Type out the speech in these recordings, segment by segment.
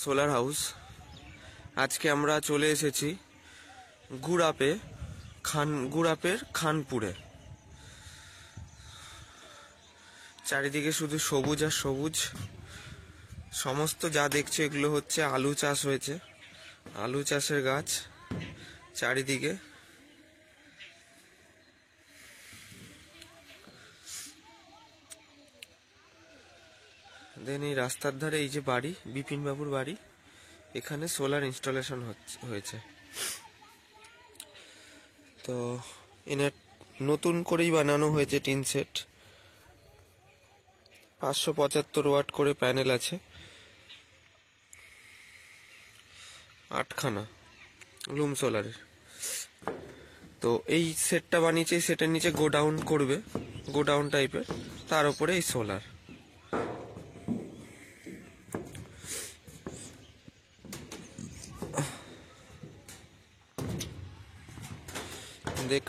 Solar house. আজকে আমরা চলে এসেছি গুড়াপের খানপুরে। চারিদিকে শুধু সবুজ আর সবুজ। সমস্ত যা দেখছো এগুলো হচ্ছে আলু চাষ হয়েছে, আলু চাষের গাছ চারিদিকে। দেন এই রাস্তার ধারে এই যে বাড়ি, বিপিন বাবুর বাড়ি, এখানে সোলার ইনস্টলেশন হয়েছে। তো এনার নতুন করেই বানানো হয়েছে টিন সেট। 575 ওয়াট করে প্যানেল আছে, 8খানা লুম সোলারের। তো এই সেটটা বানিয়েছে, সেটার নিচে গোডাউন করবে, গোডাউন টাইপের, তার উপরে এই সোলার।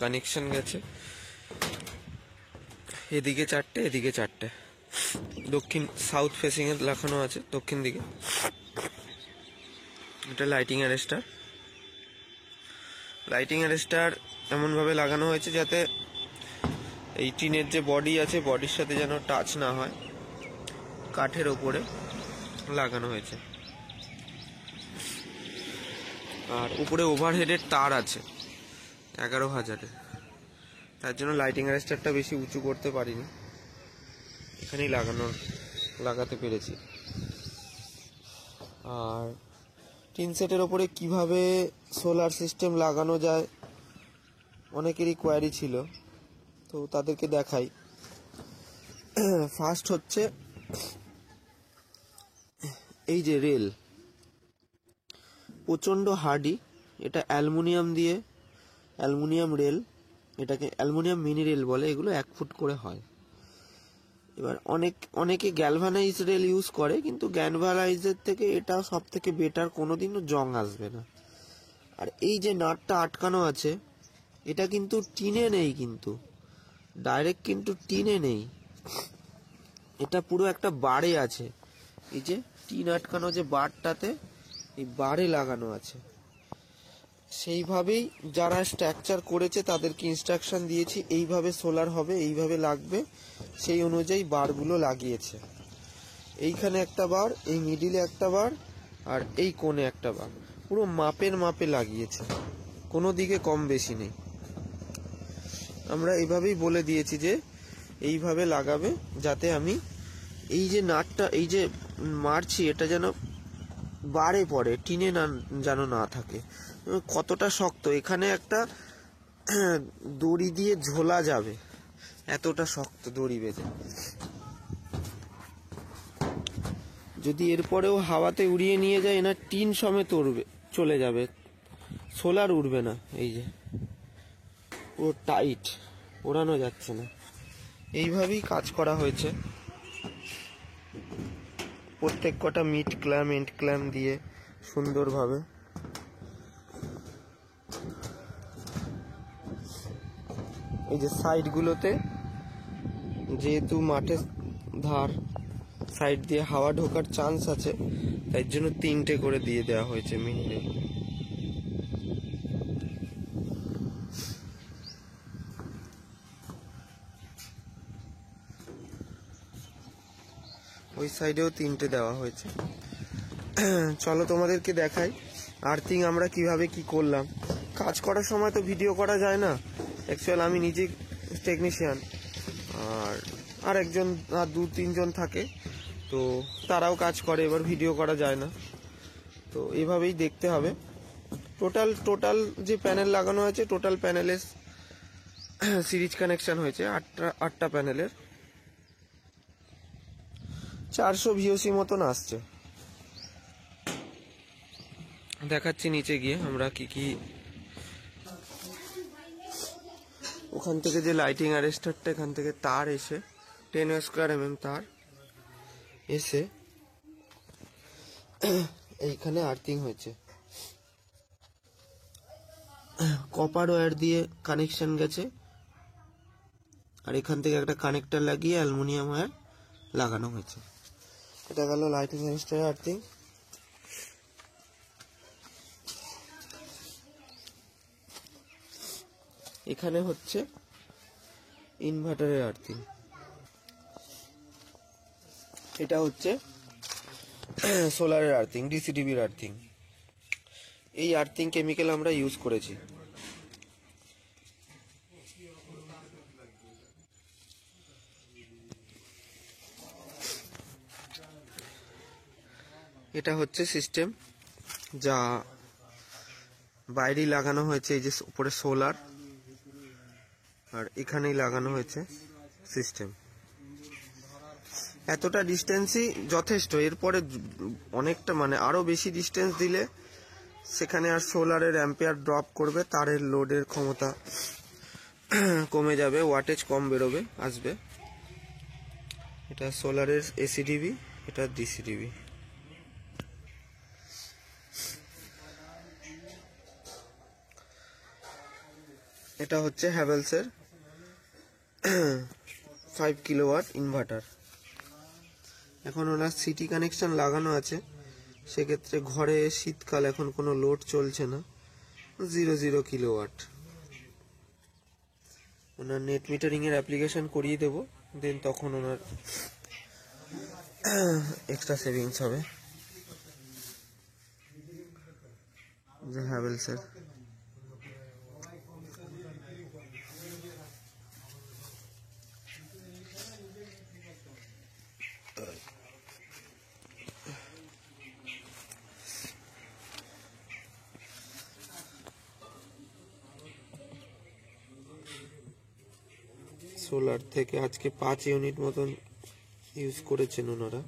কানেকশন গেছে, এদিকে 4টে, এদিকে 4টে, দক্ষিণ সাউথ ফেসিং এ লাগানো আছে দক্ষিণ দিকে। এটা লাইটিং অ্যারেস্টার। লাইটিং অ্যারেস্টার এমন ভাবে লাগানো হয়েছে যাতে এই টিনের যে বডি আছে, বডির সাথে যেন টাচ না হয়, কাঠের ওপরে লাগানো হয়েছে। আর উপরে ওভারহেডের তার আছে 11,000-এর, তার জন্য লাইটিং অ্যারেস্টারটা বেশি উঁচু করতে পারিনি, এখানেই লাগাতে পেরেছি। আর টিন সেটের ওপরে কিভাবে সোলার সিস্টেম লাগানো যায় অনেকেরই কোয়ারি ছিল, তো তাদেরকে দেখাই। ফার্স্ট হচ্ছে এই যে রেল, প্রচণ্ড হার্ডি, এটা অ্যালুমিনিয়াম রেল, এটাকে অ্যালুমিনিয়াম মিনি রেল বলে। এগুলো 1 ফুট করে হয়। এবার অনেকে গ্যালভানাইজ রেল ইউজ করে, কিন্তু গ্যালভানাইজের থেকে এটা সব থেকে বেটার, কোনোদিনও জং আসবে না। আর এই যে নাটটা আটকানো আছে, এটা কিন্তু টিনে নেই, কিন্তু ডাইরেক্ট কিন্তু টিনে নেই, এটা পুরো একটা বারে আছে। এই যে টিন আটকানো যে বারটাতে, এই বারে লাগানো আছে। সেইভাবেই যারা স্ট্রাকচার করেছে তাদেরকে ইনস্ট্রাকশন দিয়েছি, এইভাবে সোলার হবে, এইভাবে লাগবে, সেই অনুযায়ী বারগুলো লাগিয়েছে। এইখানে একটা বার, এই মিডিলে একটা বার, আর এই কোণে একটা বার, পুরো মাপে লাগিয়েছে, কোনো দিকে কম বেশি নেই। আমরা এইভাবেই বলে দিয়েছি যে এইভাবে লাগাবে, যাতে আমি এই যে নাটটা এই যে মারছি, এটা যেন বারে পড়ে, টিনে যেন না থাকে। কতটা শক্ত, এখানে একটা দড়ি দিয়ে ঝোলা যাবে, এতটা শক্ত দড়ি বেঁধে। যদি এরপরেও হাওয়াতে উড়িয়ে নিয়ে যায়, না টিন সমেত চলে যাবে, সোলার উড়বে না। এই যে ও টাইট, ওড়ানো যাচ্ছে না। এইভাবেই কাজ করা হয়েছে, প্রত্যেক কটা মিড ক্ল্যাম্প এন্ড ক্ল্যাম্প দিয়ে সুন্দরভাবে। এই যে সাইডগুলোতে, যেহেতু মাঠের ধার, সাইড দিয়ে হাওয়া ঢোকার চান্স আছে, তাই জন্য 3টে করে দিয়ে দেওয়া হয়েছে মিনিটে। ওই সাইডেও 3টে দেওয়া হয়েছে। চলো তোমাদেরকে দেখাই আর্থিং আমরা কিভাবে কি করলাম। কাজ করার সময় তো ভিডিও করা যায় না, অ্যাকচুয়াল আমি নিজে টেকনিশিয়ান, আর একজন আর 2-3 জন থাকে, তো তারাও কাজ করে, এবার ভিডিও করা যায় না, তো এভাবেই দেখতে হবে। টোটাল যে প্যানেল লাগানো আছে, টোটাল প্যানেলের সিরিজ কানেকশন হয়েছে 8টা প্যানেলের, 400 ভিওসি মতন আসছে। দেখাচ্ছি নিচে গিয়ে আমরা কি ওখান থেকে যে লাইটিং অ্যারেস্টারটা, এখান থেকে তার এসে 10 স্কোয়ার mm তার এসে এইখানে আর্থিং হয়েছে। কপার ওয়্যার দিয়ে কানেকশন গেছে, আর এখান থেকে একটা কানেক্টর লাগিয়ে অ্যালুমিনিয়াম ওয়্যার লাগানো হয়েছে। এটা গেল লাইটিং অ্যারেস্টার আর্থিং। এখানে হচ্ছে ইনভার্টারের আর্থিং, এটা হচ্ছে সোলারের আর্থিং, ডিসিডিবির আর্থিং। এই আর্থিং কেমিক্যাল আমরা ইউজ করেছি। এটা হচ্ছে সিস্টেম যা বাইরেই লাগানো হয়েছে, এই যে উপরে সোলার, আর এখানেই লাগানো হয়েছে সিস্টেম। এতটা ডিস্টেন্সই যথেষ্ট, এরপরে অনেকটা মানে আরো বেশি ডিস্টেন্স দিলে সেখানে আর সোলারের অ্যাম্পিয়ার ড্রপ করবে, তারের লোডের ক্ষমতা কমে যাবে, ওয়াটেজ কম বেরোবে আসবে। এটা সোলারের এসিডিবি, এটা ডিসিডিবি। এটা হচ্ছে হ্যাভেলসের 5 কিলোওয়াট ইনভার্টার। এখন ওনার সিটি কানেকশন লাগানো আছে, সেক্ষেত্রে ঘরে শীতকাল এখন কোনো লোড চলছে না, 0 কিলোওয়াট। ওনার নেট মিটারিং এর অ্যাপ্লিকেশন করিয়ে দেবো, দেন তখন ওনার এক্সট্রা সেভিংস হবে। যে হ্যাভেলসের সোলার থেকে আজকে 5 ইউনিট মতন ইউজ করেছেন ওনারা।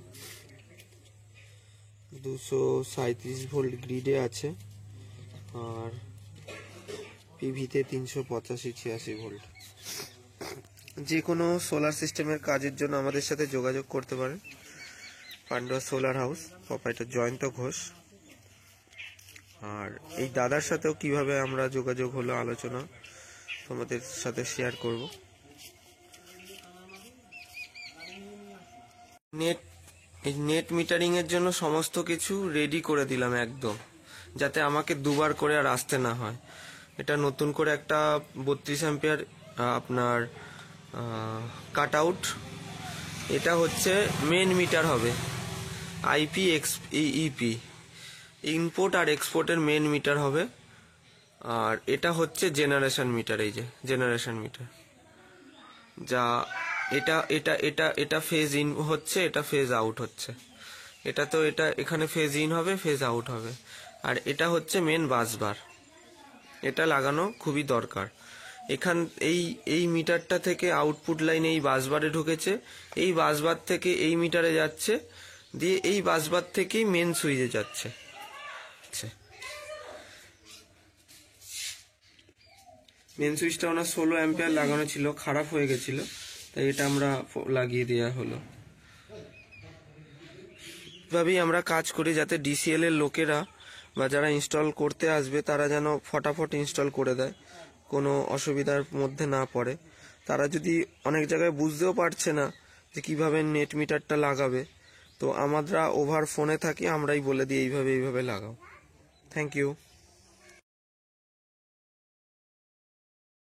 237 ভোল্ট গ্রিডে আছে, আর পিভিতে 385-86 ভোল্ট। যে কোনো সোলার সিস্টেমের কাজের জন্য আমাদের সাথে যোগাযোগ করতে পারেন। Pandua solar house, proprietor Jayanta Ghosh. আর এই দাদার সাথেও কিভাবে আমরা যোগাযোগ হলো আলোচনা তোমাদের সাথে শেয়ার করব। নেট মিটারিং এর জন্য সমস্ত কিছু রেডি করে দিলাম একদম, যাতে আমাকে দুবার করে আর আসতে না হয়। এটা নতুন করে একটা 32 অ্যাম্পিয়ার আপনার কাট আউট, এটা হচ্ছে মেন মিটার হবে, আইপি ইপি, ইনপুট আর এক্সপোর্টের মেন মিটার হবে। আর এটা হচ্ছে জেনারেশন মিটার, এই যে জেনারেশন মিটার, যা এটা এটা এটা এটা ফেজ ইন হচ্ছে, এটা ফেজ আউট হচ্ছে। এটা তো এটা এখানে ফেজ ইন হবে, ফেজ আউট হবে। আর এটা হচ্ছে মেন বাসবার, এটা লাগানো খুবই দরকার। এই মিটারটা থেকে আউটপুট লাইন এই বাসবারে ঢুকেছে, এই বাসবার থেকে এই মিটারে যাচ্ছে, দিয়ে এই বাসবার থেকেই মেন সুইচে যাচ্ছে। মেন সুইচটা ওনার 16 অ্যাম্পিয়ার লাগানো ছিল, খারাপ হয়ে গেছিল, তাই এটা আমরা লাগিয়ে দেওয়া হলো। এভাবেই আমরা কাজ করি, যাতে ডিসিএল এর লোকেরা বা যারা ইনস্টল করতে আসবে তারা যেন ফটাফট ইনস্টল করে দেয়, কোনো অসুবিধার মধ্যে না পড়ে। তারা যদি অনেক জায়গায় বুঝতেও পারছে না যে কিভাবে নেট মিটারটা লাগাবে, তো আমরা ওভার ফোনে থাকি, আমরাই বলে দিই এইভাবে এইভাবে লাগাও। Thank you.